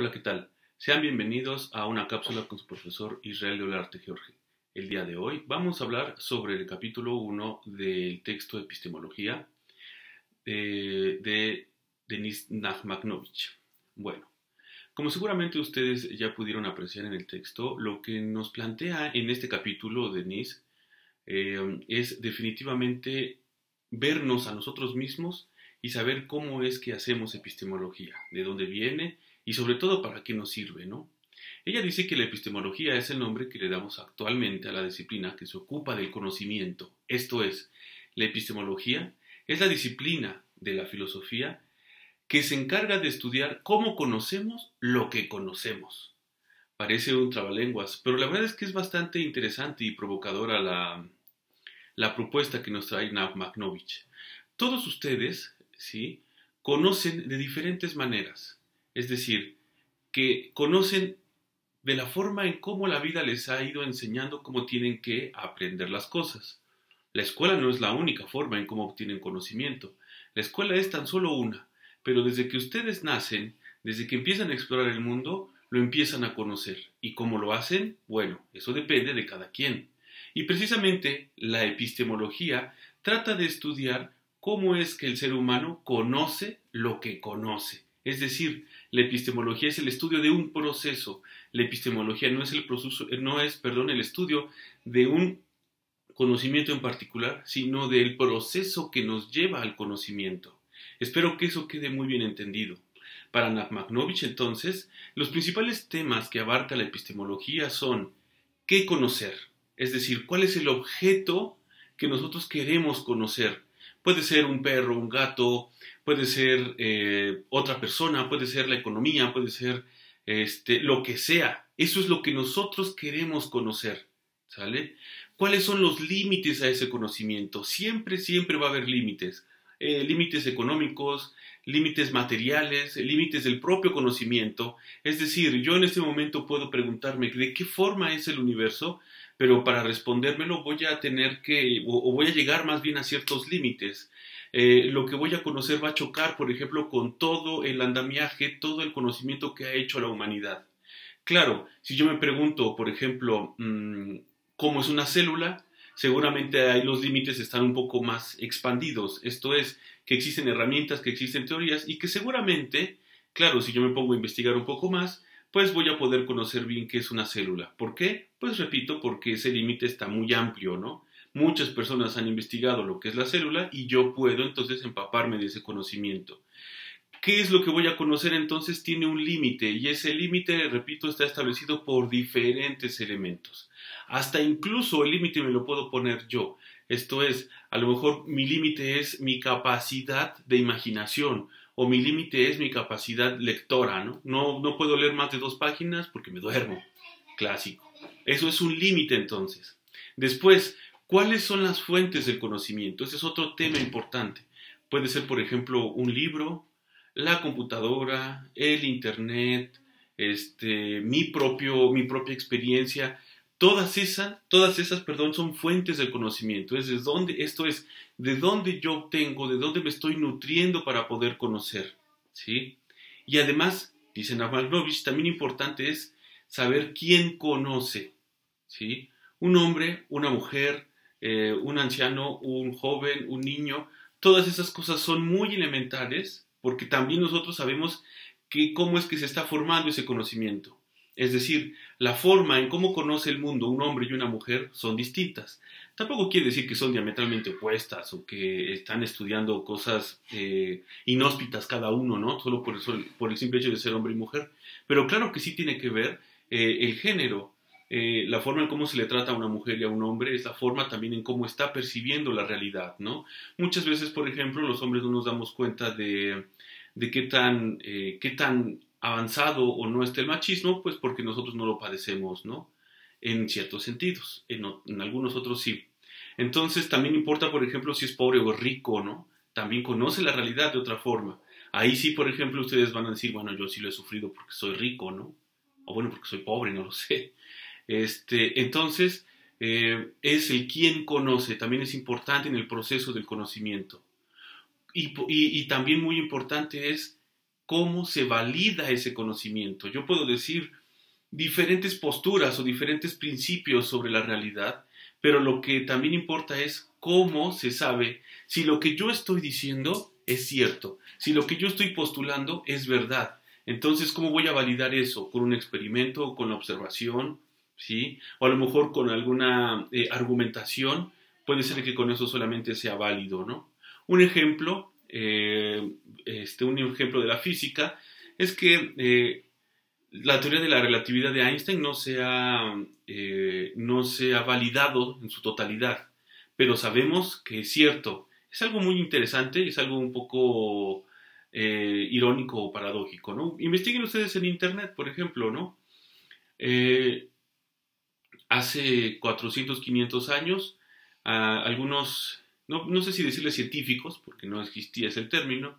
Hola, ¿qué tal? Sean bienvenidos a una cápsula con su profesor Israel de Olarte George. El día de hoy vamos a hablar sobre el capítulo 1 del texto Epistemología de Denis Nachmanovitch. Bueno, como seguramente ustedes ya pudieron apreciar en el texto, lo que nos plantea en este capítulo Denis es definitivamente vernos a nosotros mismos y saber cómo es que hacemos epistemología, de dónde viene y sobre todo para qué nos sirve, ¿no? Ella dice que la epistemología es el nombre que le damos actualmente a la disciplina que se ocupa del conocimiento. Esto es, la epistemología es la disciplina de la filosofía que se encarga de estudiar cómo conocemos lo que conocemos. Parece un trabalenguas, pero la verdad es que es bastante interesante y provocadora la propuesta que nos trae Nachmanovitch. Todos ustedes, ¿sí?, conocen de diferentes maneras. Es decir, que conocen de la forma en cómo la vida les ha ido enseñando cómo tienen que aprender las cosas. La escuela no es la única forma en cómo obtienen conocimiento. La escuela es tan solo una, pero desde que ustedes nacen, desde que empiezan a explorar el mundo, lo empiezan a conocer. ¿Y cómo lo hacen? Bueno, eso depende de cada quien. Y precisamente la epistemología trata de estudiar cómo es que el ser humano conoce lo que conoce. Es decir, la epistemología es el estudio de un proceso. La epistemología no es el estudio de un conocimiento en particular, sino del proceso que nos lleva al conocimiento. Espero que eso quede muy bien entendido. Para Nachmanovitch, entonces, los principales temas que abarca la epistemología son ¿qué conocer? Es decir, ¿cuál es el objeto que nosotros queremos conocer? Puede ser un perro, un gato, puede ser otra persona, puede ser la economía, puede ser lo que sea. Eso es lo que nosotros queremos conocer, ¿sale? ¿Cuáles son los límites a ese conocimiento? Siempre, siempre va a haber límites. Límites económicos, límites materiales, límites del propio conocimiento. Es decir, yo en este momento puedo preguntarme de qué forma es el universo, pero para respondérmelo voy a tener que, o voy a llegar más bien a ciertos límites. Lo que voy a conocer va a chocar, por ejemplo, con todo el andamiaje, todo el conocimiento que ha hecho la humanidad. Claro, si yo me pregunto, por ejemplo, ¿cómo es una célula? Seguramente ahí los límites están un poco más expandidos. Esto es, que existen herramientas, que existen teorías y que seguramente, claro, si yo me pongo a investigar un poco más, pues voy a poder conocer bien qué es una célula. ¿Por qué? Pues repito, porque ese límite está muy amplio, ¿no? Muchas personas han investigado lo que es la célula y yo puedo entonces empaparme de ese conocimiento. ¿Qué es lo que voy a conocer entonces? Tiene un límite y ese límite, repito, está establecido por diferentes elementos. Hasta incluso el límite me lo puedo poner yo. Esto es, a lo mejor mi límite es mi capacidad de imaginación o mi límite es mi capacidad lectora, ¿no? No puedo leer más de 2 páginas porque me duermo. Clásico. Eso es un límite entonces. Después, ¿cuáles son las fuentes del conocimiento? Ese es otro tema importante. Puede ser, por ejemplo, un libro, la computadora, el internet, mi propia experiencia, todas esas, son fuentes del conocimiento. Esto es, de dónde yo obtengo, de dónde me estoy nutriendo para poder conocer, ¿sí? Y además, dice Nachmanovitch, también importante es saber quién conoce, ¿sí? Un hombre, una mujer, un anciano, un joven, un niño, todas esas cosas son muy elementales porque también nosotros sabemos cómo es que se está formando ese conocimiento. Es decir, la forma en cómo conoce el mundo un hombre y una mujer son distintas. Tampoco quiere decir que son diametralmente opuestas o que están estudiando cosas inhóspitas cada uno, ¿no? Solo por el simple hecho de ser hombre y mujer. Pero claro que sí tiene que ver el género. La forma en cómo se le trata a una mujer y a un hombre es la forma también en cómo está percibiendo la realidad, ¿no? Muchas veces, por ejemplo, los hombres no nos damos cuenta de qué tan avanzado o no está el machismo, pues porque nosotros no lo padecemos, ¿no? En ciertos sentidos, en algunos otros sí. Entonces también importa, por ejemplo, si es pobre o es rico, ¿no? También conoce la realidad de otra forma. Ahí sí, por ejemplo, ustedes van a decir, bueno, yo sí lo he sufrido porque soy rico, ¿no? O bueno, porque soy pobre, no lo sé. Entonces, es el quién conoce, también es importante en el proceso del conocimiento. Y también muy importante es cómo se valida ese conocimiento. Yo puedo decir diferentes posturas o diferentes principios sobre la realidad, pero lo que también importa es cómo se sabe si lo que yo estoy diciendo es cierto, si lo que yo estoy postulando es verdad. Entonces, ¿cómo voy a validar eso? ¿Con un experimento o con la observación? ¿Sí? O a lo mejor con alguna argumentación. Puede ser que con eso solamente sea válido, ¿no? Un ejemplo, un ejemplo de la física es que la teoría de la relatividad de Einstein no se ha validado en su totalidad, pero sabemos que es cierto. Es algo muy interesante, es algo un poco irónico o paradójico, ¿no? Investiguen ustedes en Internet, por ejemplo, ¿no? Eh, Hace 400, 500 años, algunos, no sé si decirles científicos, porque no existía ese término,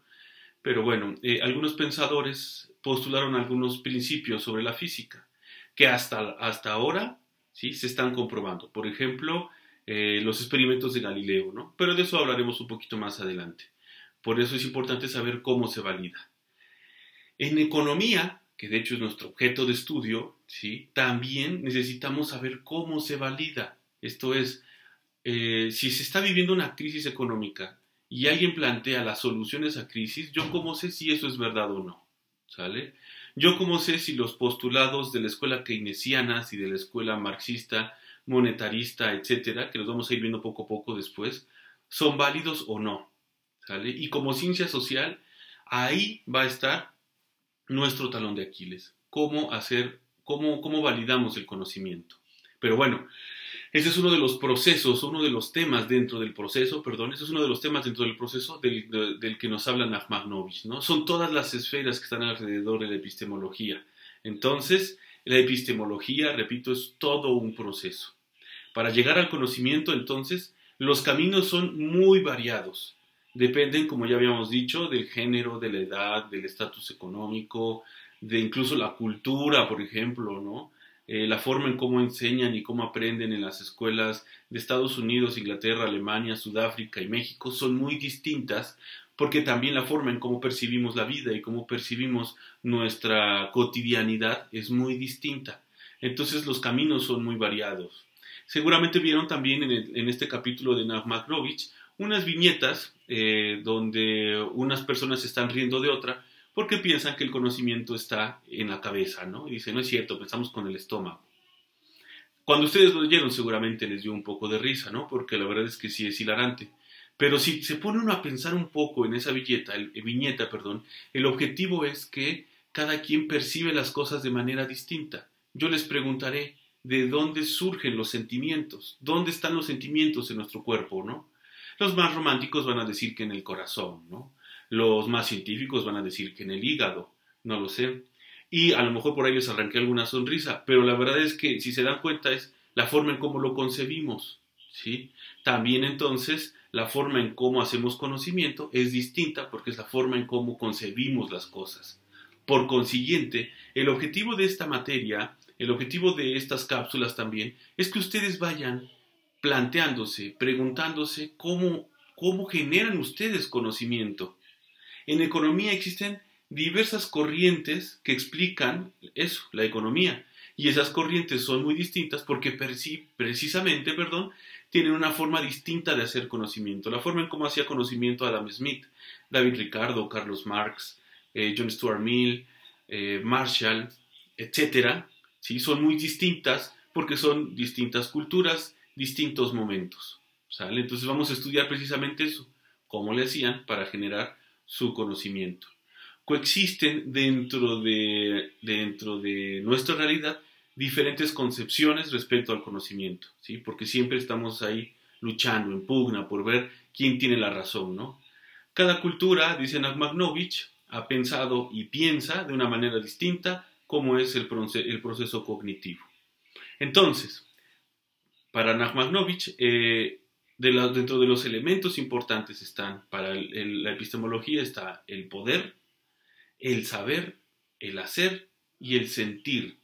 pero bueno, algunos pensadores postularon algunos principios sobre la física que hasta ahora ¿sí? Se están comprobando. Por ejemplo, los experimentos de Galileo, ¿no? Pero de eso hablaremos un poquito más adelante. Por eso es importante saber cómo se valida. En economía, que de hecho es nuestro objeto de estudio, ¿sí? También necesitamos saber cómo se valida. Esto es, si se está viviendo una crisis económica y alguien plantea las soluciones a crisis, yo cómo sé si eso es verdad o no, ¿sale? Yo cómo sé si los postulados de la escuela keynesiana y de la escuela marxista, monetarista, etcétera, que los vamos a ir viendo poco a poco después, son válidos o no, ¿sale? Y como ciencia social, ahí va a estar nuestro talón de Aquiles, cómo validamos el conocimiento. Pero bueno, ese es uno de los procesos, uno de los temas dentro del proceso, perdón, ese es uno de los temas dentro del proceso del que nos habla Nachmanovitch, ¿no? Son todas las esferas que están alrededor de la epistemología. Entonces, la epistemología, repito, es todo un proceso. Para llegar al conocimiento, entonces, los caminos son muy variados. Dependen, como ya habíamos dicho, del género, de la edad, del estatus económico, de incluso la cultura, por ejemplo, ¿no? La forma en cómo enseñan y cómo aprenden en las escuelas de Estados Unidos, Inglaterra, Alemania, Sudáfrica y México son muy distintas porque también la forma en cómo percibimos la vida y cómo percibimos nuestra cotidianidad es muy distinta. Entonces los caminos son muy variados. Seguramente vieron también en este capítulo de Nachmanovitch unas viñetas donde unas personas se están riendo de otra porque piensan que el conocimiento está en la cabeza, ¿no? Y dice, no es cierto, pensamos con el estómago. Cuando ustedes lo leyeron seguramente les dio un poco de risa, ¿no? Porque la verdad es que sí es hilarante. Pero si se pone uno a pensar un poco en esa viñeta, el objetivo es que cada quien percibe las cosas de manera distinta. Yo les preguntaré, ¿de dónde surgen los sentimientos? ¿Dónde están los sentimientos en nuestro cuerpo, no? Los más románticos van a decir que en el corazón, ¿no? Los más científicos van a decir que en el hígado, no lo sé. Y a lo mejor por ahí les arranqué alguna sonrisa, pero la verdad es que si se dan cuenta es la forma en cómo lo concebimos, ¿sí? También entonces la forma en cómo hacemos conocimiento es distinta porque es la forma en cómo concebimos las cosas. Por consiguiente, el objetivo de esta materia, el objetivo de estas cápsulas también, es que ustedes vayan planteándose, preguntándose cómo generan ustedes conocimiento. En economía existen diversas corrientes que explican eso, la economía, y esas corrientes son muy distintas porque precisamente, tienen una forma distinta de hacer conocimiento. La forma en cómo hacía conocimiento Adam Smith, David Ricardo, Carlos Marx, John Stuart Mill, Marshall, etcétera, ¿sí? Son muy distintas porque son distintas culturas, distintos momentos, ¿sale? Entonces vamos a estudiar precisamente eso, cómo le hacían para generar su conocimiento. Coexisten dentro de nuestra realidad diferentes concepciones respecto al conocimiento, ¿sí? Porque siempre estamos ahí luchando, en pugna, por ver quién tiene la razón, ¿no? Cada cultura, dice Nachmanovitch, ha pensado y piensa de una manera distinta cómo es el proceso cognitivo. Entonces, para Nachmanovitch, dentro de los elementos importantes están, para la epistemología está el poder, el saber, el hacer y el sentir.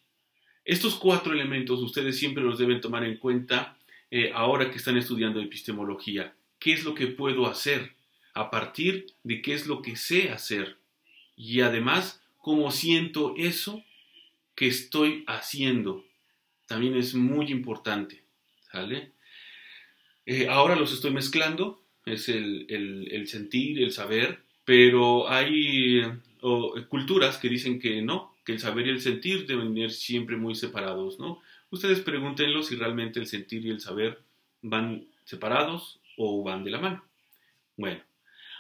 Estos 4 elementos ustedes siempre los deben tomar en cuenta ahora que están estudiando epistemología. ¿Qué es lo que puedo hacer? A partir de qué es lo que sé hacer. y además cómo siento eso que estoy haciendo. También es muy importante, ¿sale? Ahora los estoy mezclando, es el sentir, el saber, pero hay culturas que dicen que no, que el saber y el sentir deben ir siempre muy separados, ¿no? Ustedes pregúntenlo si realmente el sentir y el saber van separados o van de la mano. Bueno,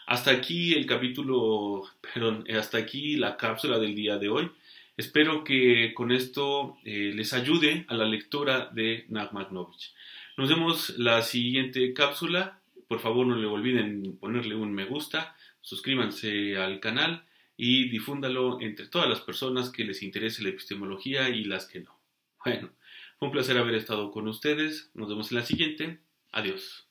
hasta aquí el capítulo, perdón, hasta aquí la cápsula del día de hoy. Espero que con esto les ayude a la lectura de Nagmanovich. Nos vemos la siguiente cápsula. Por favor, no le olviden ponerle un me gusta, suscríbanse al canal y difúndalo entre todas las personas que les interese la epistemología y las que no. Bueno, fue un placer haber estado con ustedes. Nos vemos en la siguiente. Adiós.